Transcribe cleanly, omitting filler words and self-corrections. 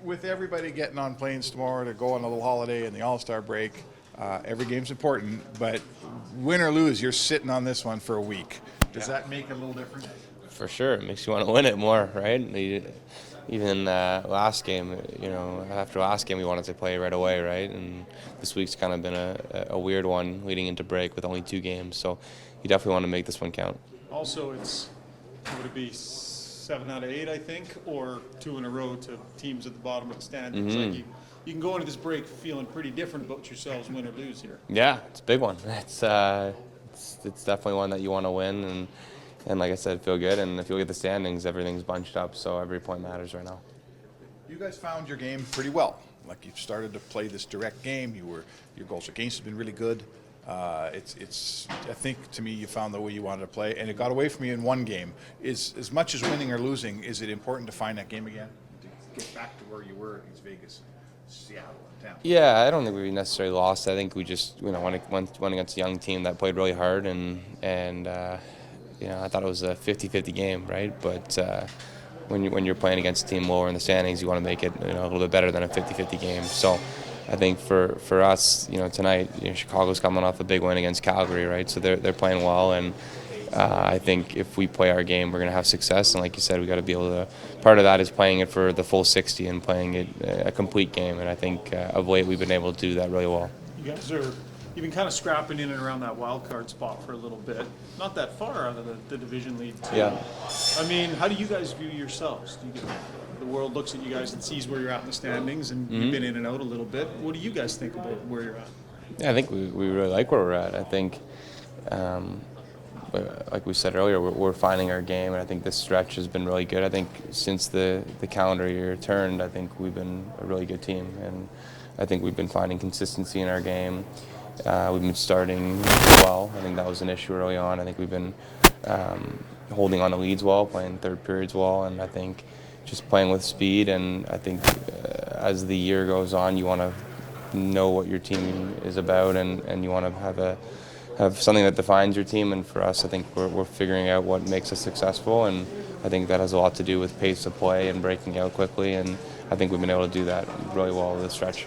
with everybody getting on planes tomorrow to go on a little holiday and the All-Star break, every game's important, but win or lose, you're sitting on this one for a week. Does that make it a little different? For sure, it makes you want to win it more, right? Even last game, after last game, we wanted to play right away, right? And this week's kind of been a weird one leading into break with only 2 games, so you definitely want to make this one count. Also, would it be 7 out of 8, I think, or 2 in a row to teams at the bottom of the standings? Mm-hmm. Like you can go into this break feeling pretty different about yourselves, win or lose here. Yeah, it's a big one. It's definitely one that you want to win, and like I said, feel good. And if you look at the standings, everything's bunched up, so every point matters right now. You guys found your game pretty well. Like you've started to play this direct game. Your goals against have been really good. It's I think to me you found the way you wanted to play, and it got away from you in one game. Is as much as winning or losing, is it important to find that game again to get back to where you were against Vegas, Seattle, and Tampa? Yeah, I don't think we necessarily lost. I think we just went against a young team that played really hard, and I thought it was a 50-50 game, right? But when you're playing against a team lower in the standings, you want to make it a little bit better than a 50-50 game. So I think for us, tonight, Chicago's coming off a big win against Calgary, right? So they're playing well, and I think if we play our game, we're going to have success. And like you said, we got to be able to. Part of that is playing it for the full 60 and playing it a complete game. And I think of late we've been able to do that really well. You guys you've been kind of scrapping in and around that wild card spot for a little bit. Not that far out of the division lead, too. Yeah. I mean, how do you guys view yourselves? The world looks at you guys and sees where you're at in the standings, and you've been in and out a little bit. What do you guys think about where you're at? Yeah, I think we really like where we're at. I think, like we said earlier, we're finding our game, and I think this stretch has been really good. I think since the calendar year turned, I think we've been a really good team, and I think we've been finding consistency in our game. We've been starting well. I think that was an issue early on. I think we've been holding on to leads well, playing third periods well, and I think just playing with speed. And I think as the year goes on, you want to know what your team is about, and you want to have something that defines your team. And for us, I think we're figuring out what makes us successful, and I think that has a lot to do with pace of play and breaking out quickly. And I think we've been able to do that really well this stretch.